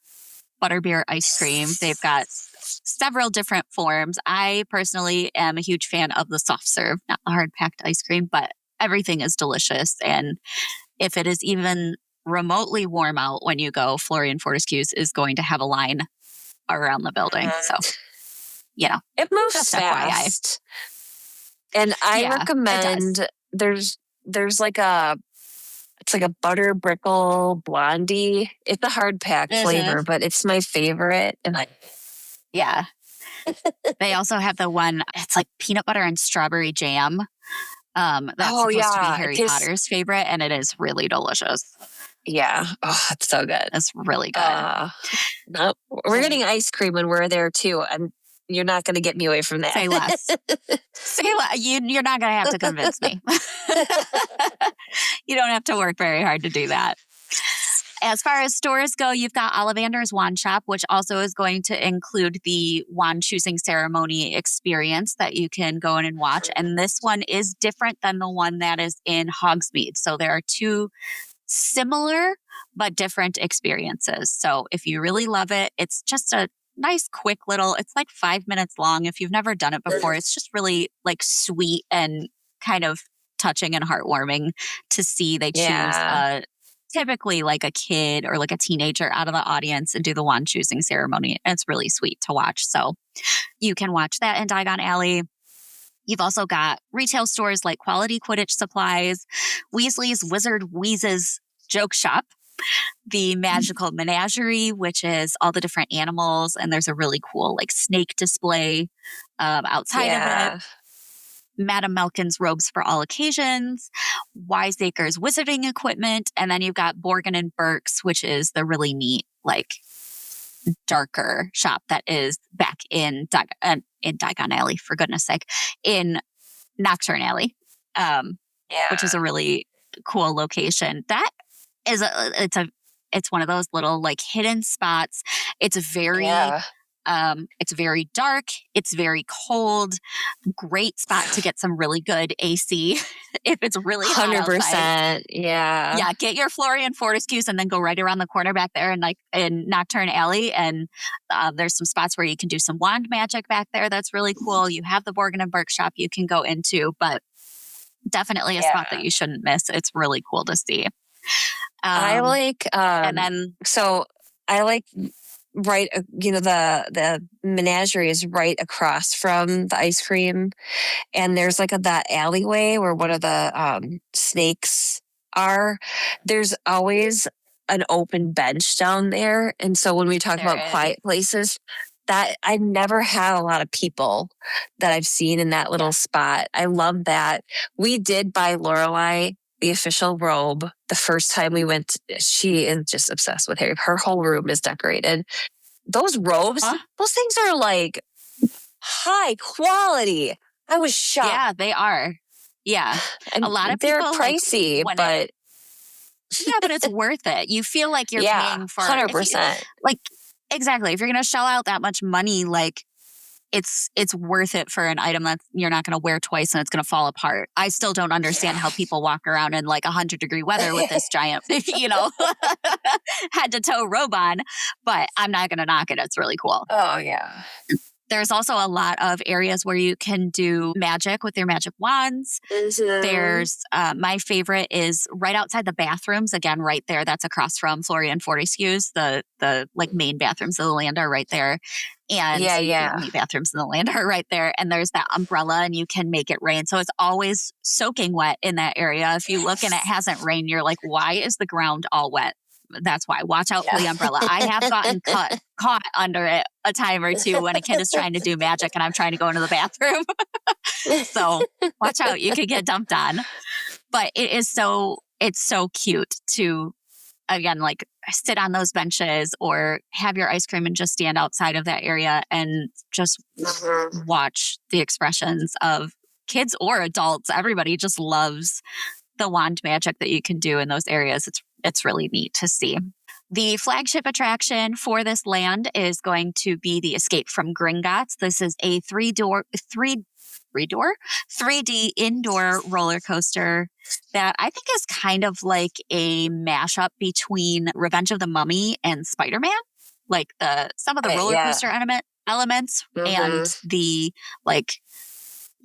butterbeer ice cream. They've got several different forms. I personally am a huge fan of the soft serve, not the hard packed ice cream, but everything is delicious. And if it is even remotely warm out when you go, Florian Fortescue's is going to have a line around the building. So, it moves just fast. And I recommend there's like it's like a butter brickle blondie. It's a hard pack flavor, but it's my favorite. And they also have the one, it's like peanut butter and strawberry jam. That's supposed to be Harry Potter's favorite, and it is really delicious. Yeah. Oh, it's so good. It's really good. Nope. We're getting ice cream when we're there too. And you're not going to get me away from that. Say less. Say less. You're not going to have to convince me. You don't have to work very hard to do that. As far as stores go, you've got Ollivander's Wand Shop, which also is going to include the wand choosing ceremony experience that you can go in and watch. And this one is different than the one that is in Hogsmeade. So there are two similar but different experiences. So if you really love it, it's just a nice, quick little, it's like 5 minutes long. If you've never done it before, it's just really like sweet and kind of touching and heartwarming to see. They choose typically like a kid or like a teenager out of the audience and do the wand choosing ceremony. And it's really sweet to watch. So you can watch that in Diagon Alley. You've also got retail stores like Quality Quidditch Supplies, Weasley's Wizard Wheezes Joke Shop, the Magical Menagerie, which is all the different animals. And there's a really cool like snake display outside of it. Madame Malkin's Robes for All Occasions, Wiseacre's Wizarding Equipment, and then you've got Borgin and Burke's, which is the really neat, like, darker shop that is back in Diagon Alley, for goodness sake, in Nocturne Alley, which is a really cool location. That is it's one of those little like hidden spots. It's very dark. It's very cold. Great spot to get some really good AC if it's really hot 100%. outside. Yeah. Get your Florian Fortescue's and then go right around the corner back there in Nocturne Alley. And there's some spots where you can do some wand magic back there. That's really cool. You have the Borgin and Burke shop you can go into, but definitely a spot that you shouldn't miss. It's really cool to see. I like, and then I like right, the menagerie is right across from the ice cream, and there's like that alleyway where one of the snakes are. There's always an open bench down there, and so when we talk about quiet places, that I never had a lot of people that I've seen in that little spot. I love that. We did buy Lorelai the official robe the first time we went. She is just obsessed with Harry. Her whole room is decorated. Those robes, those things are like high quality. I was shocked. Yeah, they are. Yeah. And a lot of they're people pricey, but but it's worth it. You feel like you're paying for 100%. Exactly. If you're going to shell out that much money, like it's worth it for an item that you're not going to wear twice and it's going to fall apart. I still don't understand how people walk around in like 100-degree weather with this giant, head to toe robe on, but I'm not going to knock it. It's really cool. Oh yeah. There's also a lot of areas where you can do magic with your magic wands. There's my favorite is right outside the bathrooms. Again, right there. That's across from Florian Fortescue's. The like main bathrooms of the land are right there. And the only bathrooms in the land are right there. And there's that umbrella and you can make it rain. So it's always soaking wet in that area. If you look and it hasn't rained, you're like, why is the ground all wet? That's why. Watch out for the umbrella. I have gotten caught under it a time or two when a kid is trying to do magic and I'm trying to go into the bathroom. So watch out. You could get dumped on. But it's so cute to, again, like sit on those benches or have your ice cream and just stand outside of that area and just watch the expressions of kids or adults. Everybody just loves the wand magic that you can do in those areas. It's really neat to see. The flagship attraction for this land is going to be the Escape from Gringotts. This is a 3D indoor roller coaster that I think is kind of like a mashup between Revenge of the Mummy and Spider-Man. Like some of the roller coaster elements and the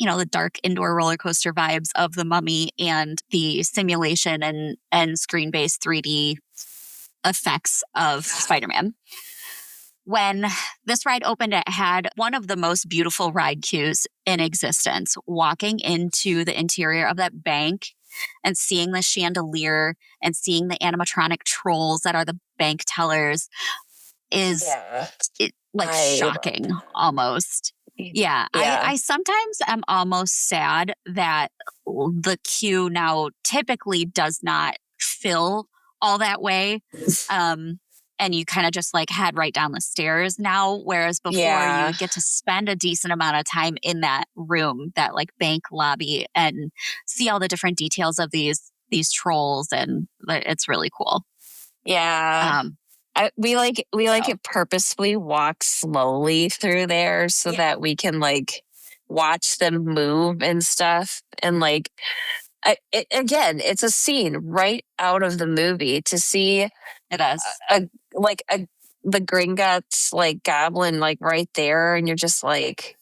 the dark indoor roller coaster vibes of the Mummy and the simulation and screen-based 3D effects of Spider-Man. When this ride opened, it had one of the most beautiful ride queues in existence. Walking into the interior of that bank and seeing the chandelier and seeing the animatronic trolls that are the bank tellers is shocking almost. Yeah. I sometimes am almost sad that the queue now typically does not fill all that way. And you kind of just like head right down the stairs now. Whereas before you would get to spend a decent amount of time in that room, that like bank lobby, and see all the different details of these trolls. And it's really cool. Yeah. We it purposefully walk slowly through there so that we can like watch them move and stuff. And like, again, it's a scene right out of the movie to see it is the Gringotts like goblin like right there, and you're just like,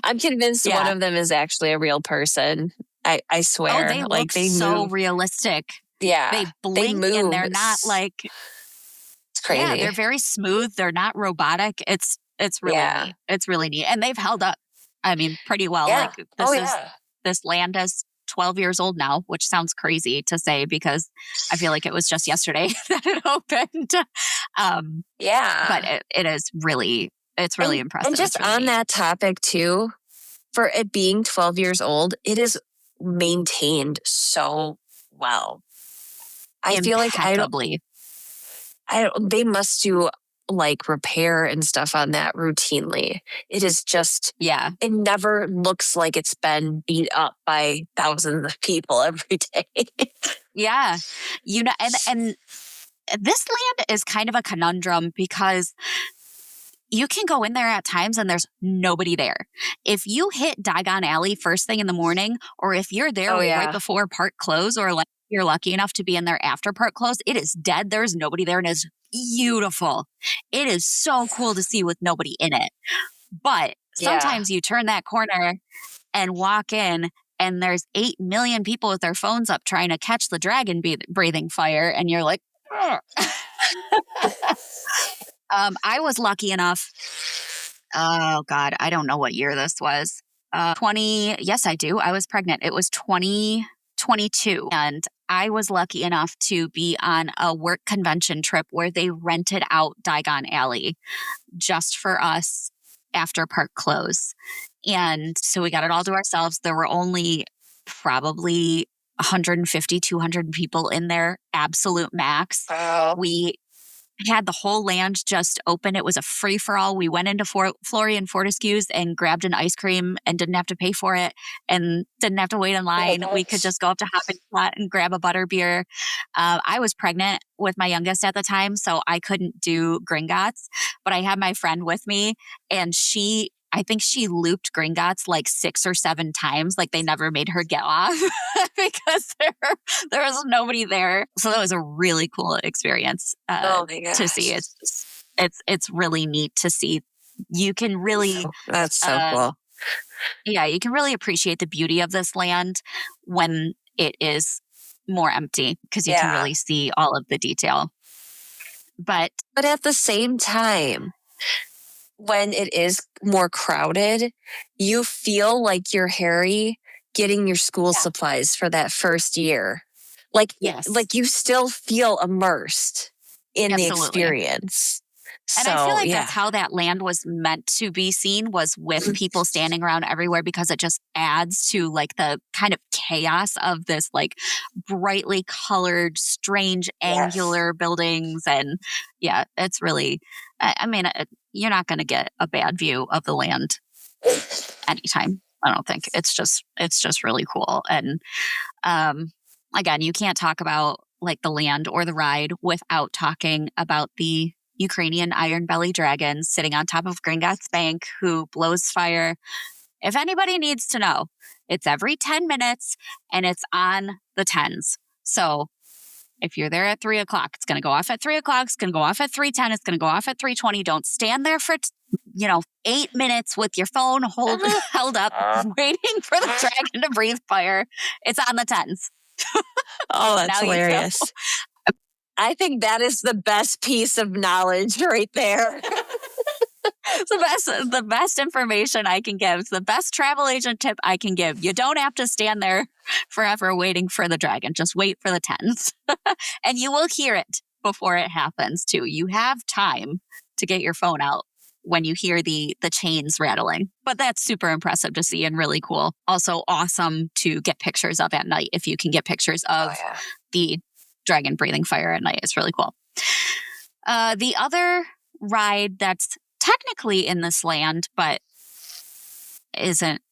I'm convinced one of them is actually a real person. I swear. Oh, they look so realistic. Yeah. They blink and they're not like, it's crazy. Yeah, they're very smooth. They're not robotic. It's really neat. It's really neat. And they've held up, I mean, pretty well. Yeah. Like this land is 12 years old now, which sounds crazy to say because I feel like it was just yesterday that it opened. But it is really, it's really impressive. And just on that topic too, for it being 12 years old, it is maintained so well. I feel like they must do like repair and stuff on that routinely. It is just, it never looks like it's been beat up by thousands of people every day. Yeah. And this land is kind of a conundrum because you can go in there at times and there's nobody there. If you hit Diagon Alley first thing in the morning, or if you're there right before park close, or like you're lucky enough to be in there after park close, it is dead. There's nobody there and it's beautiful. It is so cool to see with nobody in it. But sometimes you turn that corner and walk in and there's 8 million people with their phones up trying to catch the dragon breathing fire. And you're like, I was lucky enough. Oh God, I don't know what year this was. Yes, I do. I was pregnant. It was 2022. And I was lucky enough to be on a work convention trip where they rented out Diagon Alley just for us after park close. And so we got it all to ourselves. There were only probably 150, 200 people in there, absolute max. Wow. We had the whole land just open. It was a free-for-all. We went into Florian Fortescue's and grabbed an ice cream and didn't have to pay for it and didn't have to wait in line. We could just go up to Hopping Spot and grab a butterbeer. I was pregnant with my youngest at the time, so I couldn't do Gringotts, but I had my friend with me, and I think she looped Gringotts like 6 or 7 times. Like they never made her get off because there was nobody there. So that was a really cool experience to see. It's really neat to see. You can really that's so cool. Yeah, you can really appreciate the beauty of this land when it is more empty because you can really see all of the detail. But at the same time, when it is more crowded, you feel like you're Harry getting your school supplies for that first year. Like, Yes. like you still feel immersed in the Absolutely. experience. And I feel So, like yeah. that's how that land was meant to be seen, was with people standing around everywhere, because it just adds to like the kind of chaos of this like brightly colored, strange, angular buildings. And yeah, it's really, I mean, you're not going to get a bad view of the land anytime. I don't think. It's just really cool. And again, you can't talk about like the land or the ride without talking about the Ukrainian iron belly dragon sitting on top of Gringotts Bank, who blows fire. If anybody needs to know, it's every 10 minutes and it's on the 10s. So if you're there at 3:00, it's going to go off at 3:00. It's going to go off at 3:10. It's going to go off at 3:20. Don't stand there for 8 minutes with your phone held up, waiting for the dragon to breathe fire. It's on the 10s. Oh, that's Now you know. hilarious. I think that is the best piece of knowledge right there. The best information I can give. It's the best travel agent tip I can give. You don't have to stand there forever waiting for the dragon. Just wait for the 10s. And you will hear it before it happens too. You have time to get your phone out when you hear the chains rattling. But that's super impressive to see and really cool. Also awesome to get pictures of at night, if you can get pictures of the dragon breathing fire at night. It's really cool. The other ride that's technically in this land, but isn't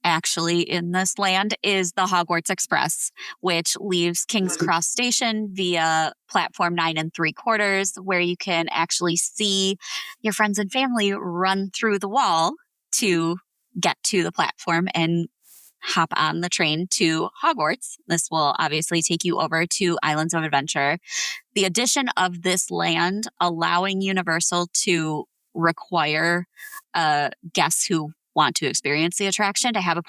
actually in this land, is the Hogwarts Express, which leaves King's Cross Station via platform 9 3/4, where you can actually see your friends and family run through the wall to get to the platform and hop on the train to Hogwarts. This will obviously take you over to Islands of Adventure. The addition of this land allowing Universal to require guests who want to experience the attraction to have a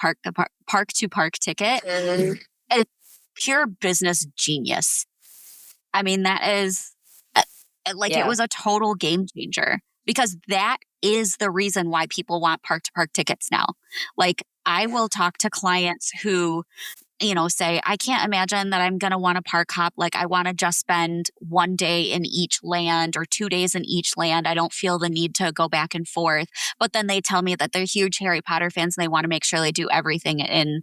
park-to-park ticket. It's pure business genius. I mean, that is it was a total game changer, because that is the reason why people want park-to-park tickets now. Like, I will talk to clients who, say, I can't imagine that I'm going to want to park hop. Like, I want to just spend 1 day in each land or 2 days in each land. I don't feel the need to go back and forth. But then they tell me that they're huge Harry Potter fans and they want to make sure they do everything in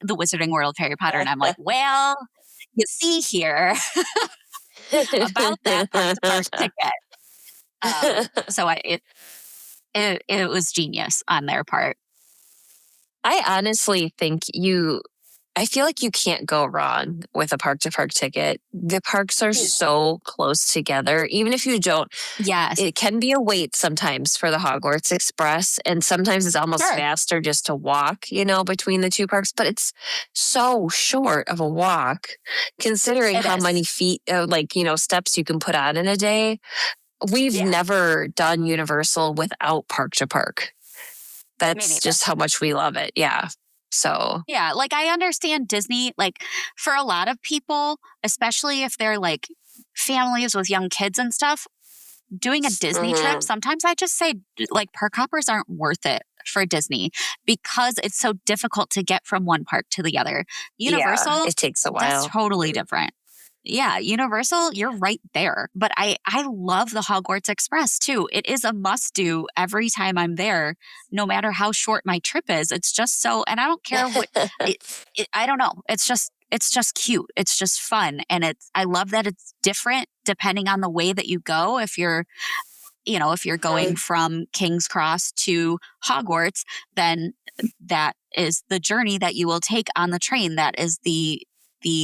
the Wizarding World of Harry Potter. And I'm like, well, you see here about that park-to-park ticket. So it was genius on their part. I honestly think I feel like you can't go wrong with a park-to-park ticket. The parks are so close together. Even if you don't, it can be a wait sometimes for the Hogwarts Express. And sometimes it's almost faster just to walk, between the two parks. But it's so short of a walk, considering how many feet, steps you can put on in a day. We've never done Universal without park-to-park. That's just how much we love it. Yeah. So. Yeah. Like, I understand Disney, like, for a lot of people, especially if they're like families with young kids and stuff, doing a Disney trip, sometimes I just say, like, park hoppers aren't worth it for Disney, because it's so difficult to get from one park to the other. Universal, it takes a while. That's totally different. Yeah, Universal, you're right there. But I love the Hogwarts Express too. It is a must do every time I'm there, no matter how short my trip is. It's just so, and I don't care what, I don't know. It's just cute. It's just fun. And I love that it's different depending on the way that you go. If you're going from King's Cross to Hogwarts, then that is the journey that you will take on the train. That is the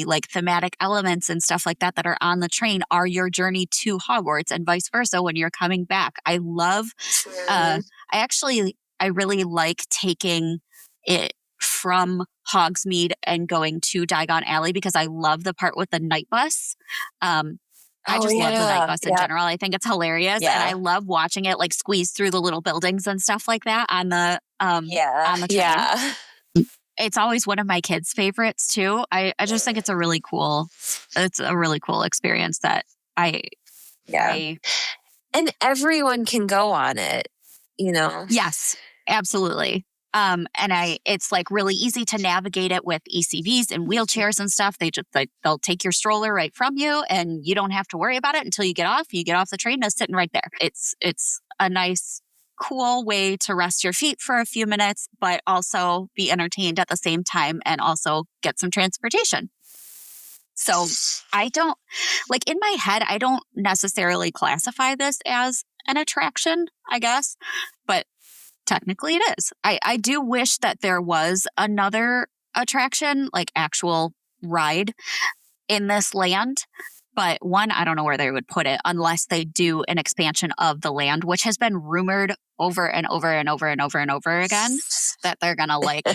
like thematic elements and stuff like that are on the train are your journey to Hogwarts, and vice versa when you're coming back. I love, I really like taking it from Hogsmeade and going to Diagon Alley, because I love the part with the night bus. I just love the night bus in general. I think it's hilarious. And I love watching it like squeeze through the little buildings and stuff like that on the train. Yeah. It's always one of my kids' favorites too. I just think it's a really cool experience that and everyone can go on it, Yes, absolutely. It's like really easy to navigate it with ECVs and wheelchairs and stuff. They'll take your stroller right from you, and you don't have to worry about it until you get off. You get off the train, it's sitting right there. It's a nice, cool way to rest your feet for a few minutes, but also be entertained at the same time and also get some transportation. So I don't, like, in my head, I don't necessarily classify this as an attraction, I guess, but technically it is. I do wish that there was another attraction, like actual ride in this land. But one, I don't know where they would put it unless they do an expansion of the land, which has been rumored over and over and over and over and over again, that they're going to like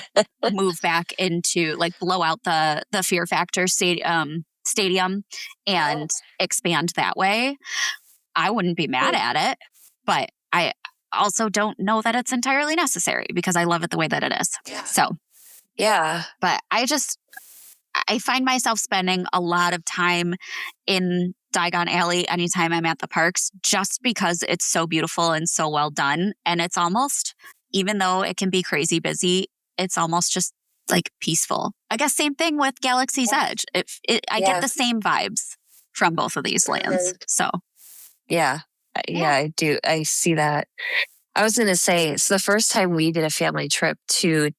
move back into, like, blow out the Fear Factor stadium and expand that way. I wouldn't be mad at it, but I also don't know that it's entirely necessary because I love it the way that it is. Yeah. So, yeah. But I find myself spending a lot of time in Diagon Alley anytime I'm at the parks, just because it's so beautiful and so well done. And it's almost, even though it can be crazy busy, it's almost just like peaceful. I guess same thing with Galaxy's Edge. I get the same vibes from both of these lands. So yeah, I do. I see that. I was going to say, so the first time we did a family trip to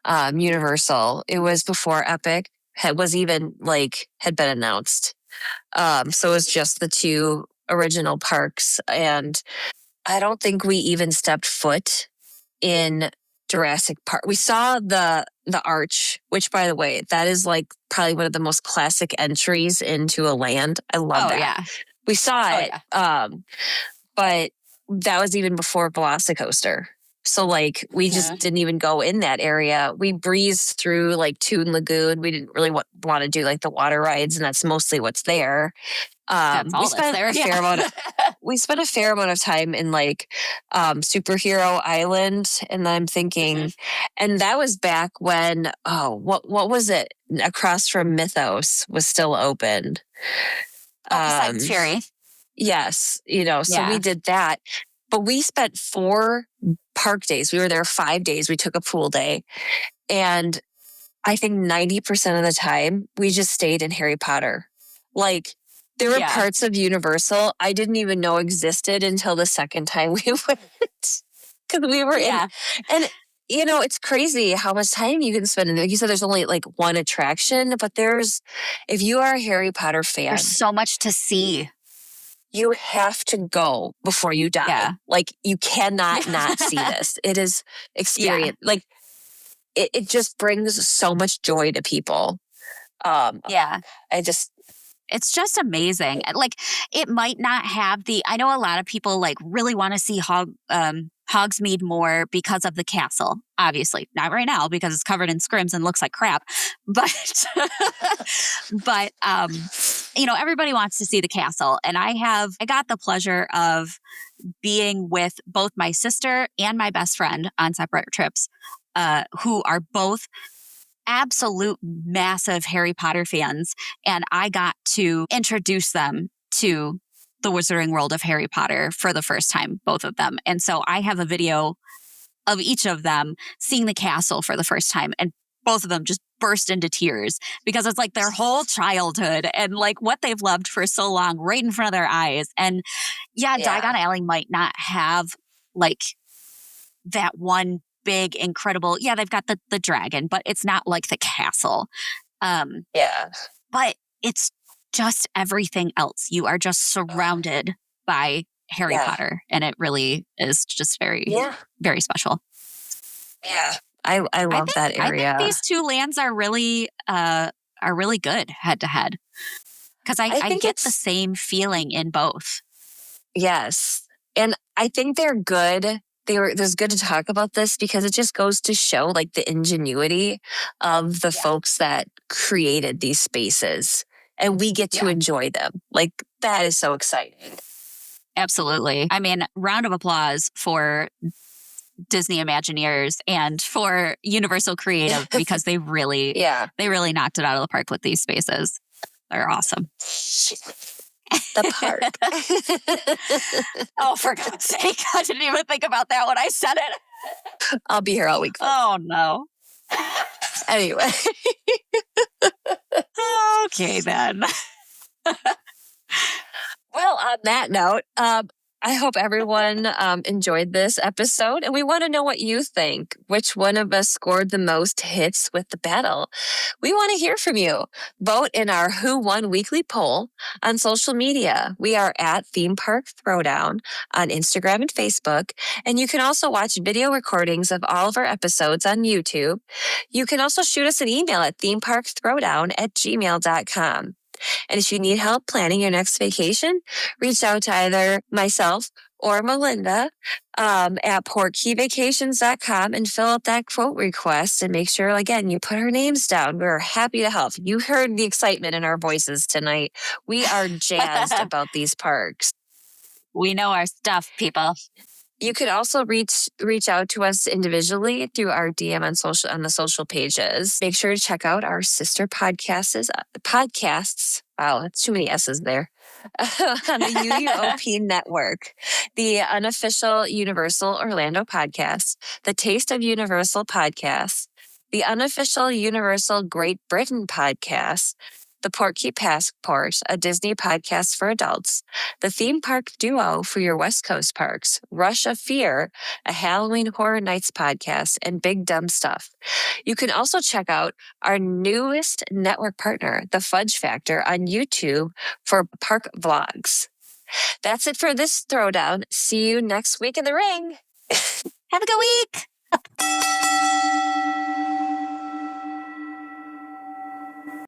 Universal, it was before Epic had been announced. So it was just the two original parks, and I don't think we even stepped foot in Jurassic Park. We saw the arch, which, by the way, that is like probably one of the most classic entries into a land. I love that. Yeah. We saw it, but that was even before Velocicoaster. So, like, we just didn't even go in that area. We breezed through, like, Toon Lagoon. We didn't really want to do, like, the water rides, and that's mostly what's there. That's all we spent that's there. A fair amount of, we spent a fair amount of time in, like, Superhero Island, and I'm thinking, and that was back when, what was it? Across from Mythos was still open. Besides Fury. Yes, so we did that. But we spent 4 park days. We were there 5 days. We took a pool day. And I think 90% of the time, we just stayed in Harry Potter. Like, there were parts of Universal I didn't even know existed until the second time we went. Because we were in. And, it's crazy how much time you can spend in there. Like you said, there's only like one attraction. But if you are a Harry Potter fan, there's so much to see. You have to go before you die. Yeah. Like, you cannot not see this. It is experience. Yeah. Like, it just brings so much joy to people. It's just amazing. Like, it might not have I know a lot of people like really want to see Hogsmeade more because of the castle. Obviously, not right now because it's covered in scrims and looks like crap. But, everybody wants to see the castle. And I got the pleasure of being with both my sister and my best friend on separate trips, who are both absolute massive Harry Potter fans. And I got to introduce them to the Wizarding World of Harry Potter for the first time, both of them. And so I have a video of each of them seeing the castle for the first time. And both of them just burst into tears because it's like their whole childhood and like what they've loved for so long right in front of their eyes. And Diagon Alley might not have like that one big, incredible, they've got the dragon, but it's not like the castle. But it's just everything else. You are just surrounded by Harry Potter, and it really is just very, very special. Yeah. I love that area. I think these two lands are really good head to head because I get the same feeling in both. Yes. And I think they're good. There's good to talk about this because it just goes to show like the ingenuity of the folks that created these spaces, and we get to enjoy them. Like, that is so exciting. Absolutely. I mean, round of applause for Disney Imagineers and for Universal Creative because they really knocked it out of the park with these spaces. They're awesome. The park. Oh, for God's sake. I didn't even think about that when I said it. I'll be here all week. Oh, no. Anyway. Okay, then. Well, on that note, I hope everyone enjoyed this episode, and we want to know what you think. Which one of us scored the most hits with the battle? We want to hear from you. Vote in our Who Won weekly poll on social media. We are at Theme Park Throwdown on Instagram and Facebook, and you can also watch video recordings of all of our episodes on YouTube. You can also shoot us an email at themeparkthrowdown@gmail.com. And if you need help planning your next vacation, reach out to either myself or Melinda at portkeyvacations.com and fill out that quote request and make sure, again, you put our names down. We're happy to help. You heard the excitement in our voices tonight. We are jazzed about these parks. We know our stuff, people. You could also reach out to us individually through our DM on the social pages. Make sure to check out our sister podcasts. Wow, that's too many S's there. On the UUOP network, the unofficial Universal Orlando podcast, the Taste of Universal podcast, the unofficial Universal Great Britain podcast, the Portkey Passport, a Disney podcast for adults, the Theme Park Duo for your West Coast parks, Rush of Fear, a Halloween Horror Nights podcast, and Big Dumb Stuff. You can also check out our newest network partner, The Fudge Factor, on YouTube for park vlogs. That's it for this throwdown. See you next week in the ring. Have a good week.